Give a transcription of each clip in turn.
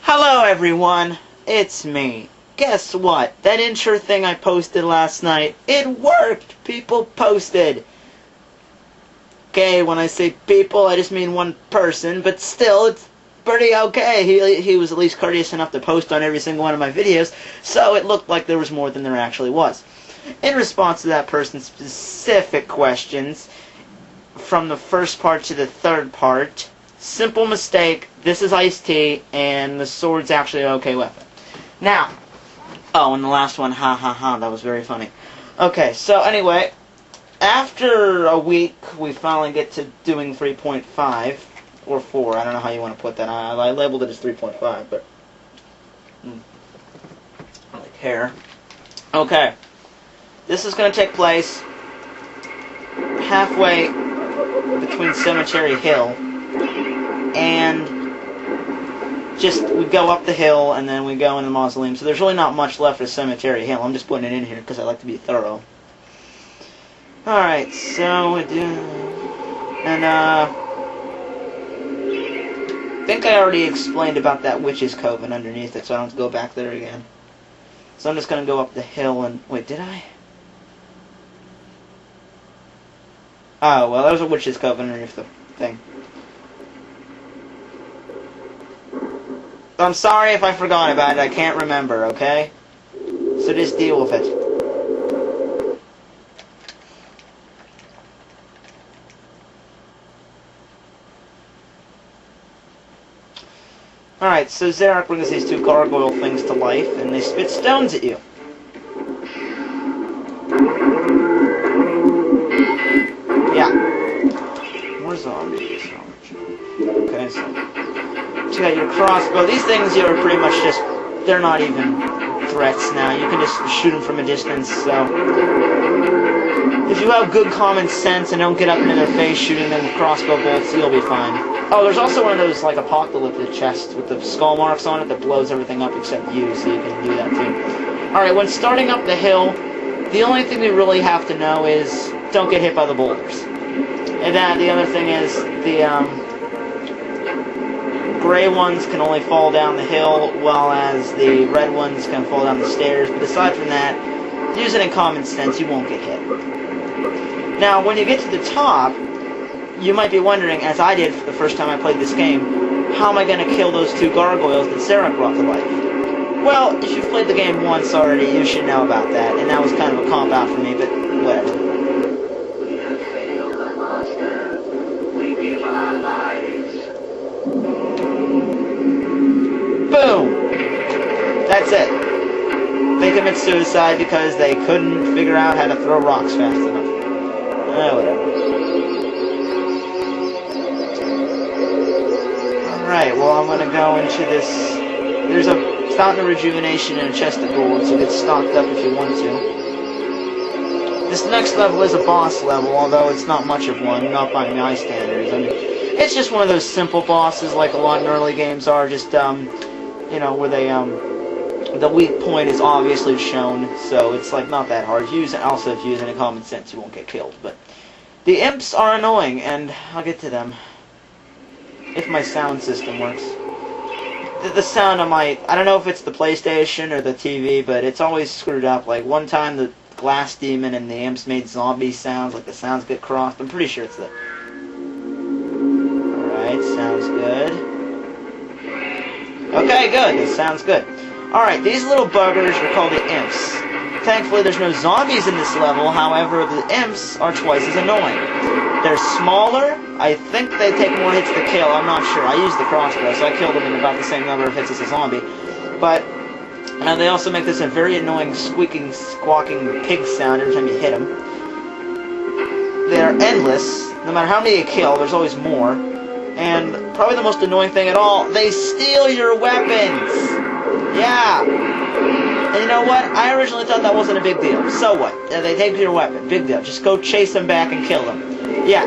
Hello everyone, it's me. Guess what? That intro thing I posted last night, it worked! People posted. Okay, when I say people, I just mean one person, but still, it's pretty okay. He was at least courteous enough to post on every single one of my videos, so it looked like there was more than there actually was. In response to that person's specific questions, from the first part to the third part, simple mistake, this is iced tea, and the sword's actually an okay weapon. Now, oh, and the last one, ha ha ha, that was very funny. Okay, so anyway, after a week, we finally get to doing 3.5, or 4, I don't know how you want to put that. I labeled it as 3.5, but I don't really care. Okay, this is going to take place halfway between Cemetery Hill and we go up the hill and then we go in the mausoleum. So there's really not much left of Cemetery Hill. I'm just putting it in here because I like to be thorough. Alright, so we do... And, I think I already explained about that witch's coven underneath it, so I don't have to go back there again. So I'm just going to go up the hill and... Wait, did I? Oh, well, there's a witch's coven underneath the thing. I'm sorry if I forgot about it. I can't remember, okay? So just deal with it. Alright, so Zarek brings these two gargoyle things to life, and they spit stones at you. Yeah. More zombies. Okay, so you got your crossbow. These things are pretty much just, they're not even threats now. You can just shoot them from a distance, so if you have good common sense and don't get up into their face shooting them with crossbow bolts, you'll be fine. Oh, there's also one of those, like, apocalyptic chests with the skull marks on it that blows everything up except you, so you can do that too. Alright, when starting up the hill, the only thing we really have to know is don't get hit by the boulders. And then the other thing is the gray ones can only fall down the hill, while as the red ones can fall down the stairs. But aside from that, using it in common sense, you won't get hit. Now, when you get to the top, you might be wondering, as I did for the first time I played this game, how am I going to kill those two gargoyles that Sarah brought to life? Well, if you've played the game once already, you should know about that, and that was kind of a cop-out for me, but whatever. Boom! That's it. They commit suicide because they couldn't figure out how to throw rocks fast enough. Whatever. Alright, well, I'm gonna go into this. There's a fountain of rejuvenation and a chest of gold, so get stocked up if you want to. This next level is a boss level, although it's not much of one, not by my standards. I mean, it's just one of those simple bosses like a lot in early games are, just, you know, where they, the weak point is obviously shown, so it's, like, not that hard. Also, if you use any common sense, you won't get killed, but the imps are annoying, and I'll get to them. If my sound system works. The sound on my... I don't know if it's the PlayStation or the TV, but it's always screwed up. Like, one time the glass demon and the imps made zombie sounds, like the sounds get crossed. I'm pretty sure it's the... Alright, sounds good. Okay, good. This sounds good. Alright, these little buggers are called the imps. Thankfully, there's no zombies in this level. However, the imps are twice as annoying. They're smaller. I think they take more hits to kill. I'm not sure. I used the crossbow, so I killed them in about the same number of hits as a zombie. But they also make this a very annoying squeaking, squawking pig sound every time you hit them. They're endless. No matter how many you kill, there's always more. And probably the most annoying thing at all, they steal your weapons! Yeah! And you know what? I originally thought that wasn't a big deal. So what? They take your weapon. Big deal. Just go chase them back and kill them. Yeah,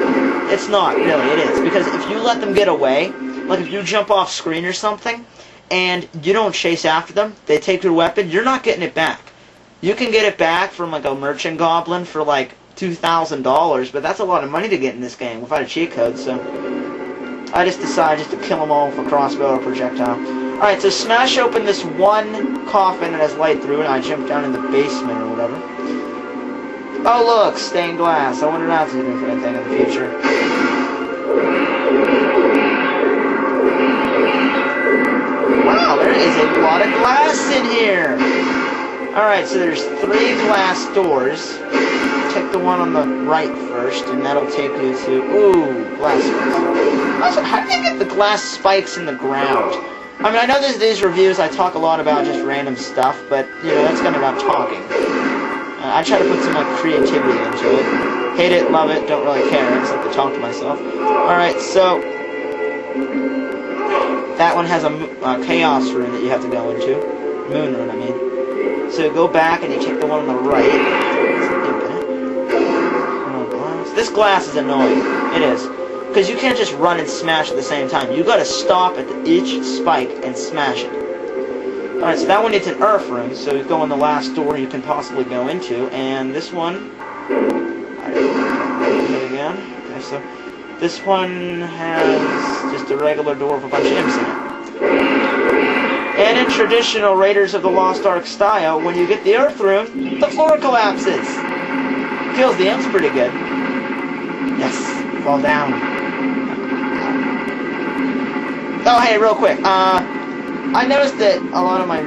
it's not, really. It is. Because if you let them get away, like if you jump off screen or something, and you don't chase after them, they take your weapon, you're not getting it back. You can get it back from like a merchant goblin for like $2,000, but that's a lot of money to get in this game without a cheat code, so I just decided just to kill them all with a crossbow or projectile. Alright, so smash open this one coffin that has light through it, and I jump down in the basement or whatever. Oh look, stained glass. I wonder if that's used for anything in the future. Wow, there is a lot of glass in here! Alright, so there's 3 glass doors. Take the one on the right first, and that'll take you to... Ooh, glass spikes. Also, how do you get the glass spikes in the ground? I mean, I know there's these reviews, I talk a lot about just random stuff, but, you know, that's kind of about talking. I try to put some, like, creativity into it. Hate it, love it, don't really care, I just like to talk to myself. Alright, so... that one has a chaos room that you have to go into. Moon room, I mean. So go back and you take the one on the right. It's infinite. This glass is annoying. It is. Because you can't just run and smash at the same time. You gotta stop at each spike and smash it. Alright, so that one needs an earth room, so you go in the last door you can possibly go into, and this one... again. Okay, so this one has just a regular door with a bunch of imps in it. And in traditional Raiders of the Lost Ark style, when you get the earth room, the floor collapses! Kills the imps pretty good. Yes, fall down. Oh, hey, real quick. I noticed that a lot of my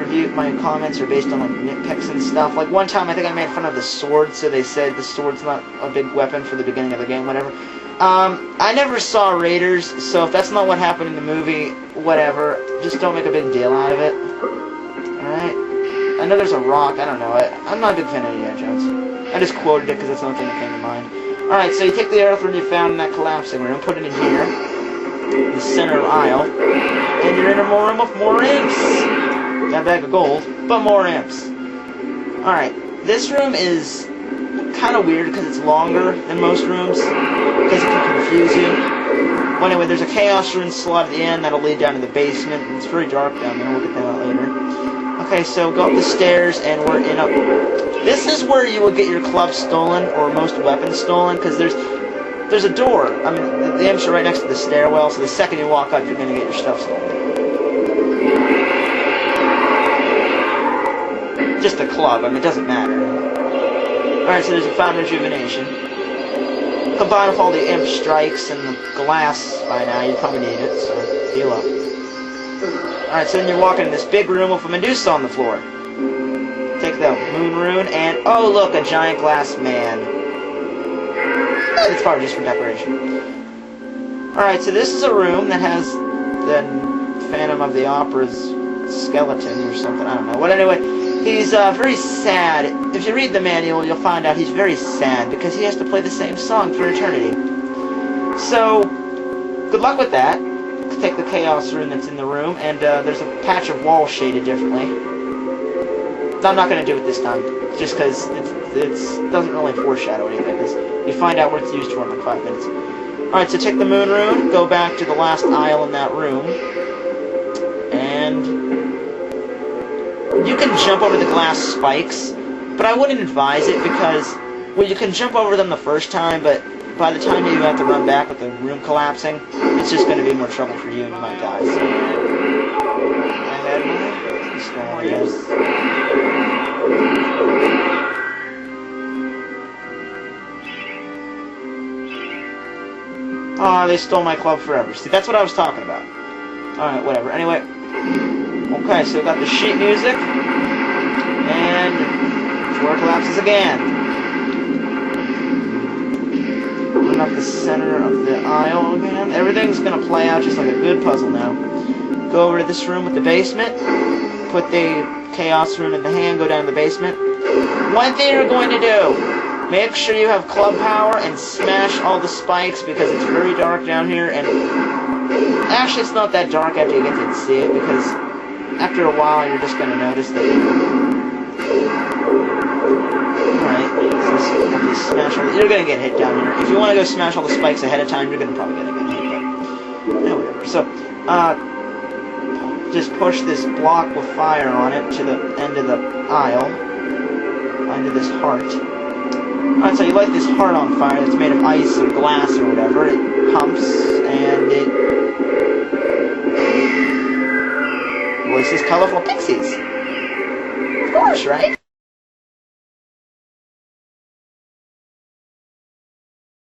comments are based on like nitpicks and stuff. Like one time, I think I made fun of the sword, so they said the sword's not a big weapon for the beginning of the game, whatever. I never saw Raiders, so if that's not what happened in the movie, whatever. Just don't make a big deal out of it. Alright? I know there's a rock, I don't know. I'm not a big fan of Indiana Jones. I just quoted it because that's the only thing that came to mind. Alright, so you take the earth room you found in that collapsing room, put it in here, the center aisle, and you're in a room with more imps. That bag of gold, but more imps. Alright, this room is kind of weird because it's longer than most rooms, because it can confuse you. Well, anyway, there's a chaos room slot at the end that'll lead down to the basement, and it's very dark down there. We'll get that out later. Okay, so go up the stairs, and we're in up. This is where you will get your club stolen, or most weapons stolen, because there's a door. I mean, the imps are right next to the stairwell, so the second you walk up, you're going to get your stuff stolen. Just a club, I mean, it doesn't matter. Alright, so there's a fountain of rejuvenation. Combined with all the imp strikes and the glass by now, you probably need it, so heal up. Alright, so then you're walking in this big room with a Medusa on the floor. Take the moon rune, and oh look, a giant glass man. It's probably just for decoration. Alright, so this is a room that has the Phantom of the Opera's skeleton or something, I don't know. Well, anyway, he's very sad. If you read the manual, you'll find out he's very sad because he has to play the same song for eternity. So, good luck with that. Take the chaos rune that's in the room, and there's a patch of wall shaded differently. I'm not going to do it this time, just because it doesn't really foreshadow anything. You find out what it's used for in like 5 minutes. Alright, so take the moon rune, go back to the last aisle in that room, and you can jump over the glass spikes, but I wouldn't advise it because, well, you can jump over them the first time, but by the time you have to run back with the room collapsing, it's just going to be more trouble for you and you might die. So, I had my yes. Oh, they stole my club forever. See, that's what I was talking about. Alright, whatever. Anyway, okay, so we got the sheet music, and floor collapses again. Up the center of the aisle again. Everything's gonna play out just like a good puzzle now. Go over to this room with the basement. Put the chaos rune in the hand. Go down to the basement. One thing you're going to do: make sure you have club power and smash all the spikes because it's very dark down here. And actually, it's not that dark after you get to see it because after a while you're just gonna notice that. Alright, you're gonna get hit down here. If you want to go smash all the spikes ahead of time, you're gonna probably get hit, but no, whatever. So, just push this block with fire on it to the end of the aisle, into this heart. Alright, so you light this heart on fire that's made of ice or glass or whatever. It pumps, and it voices colorful pixies. Of course, right?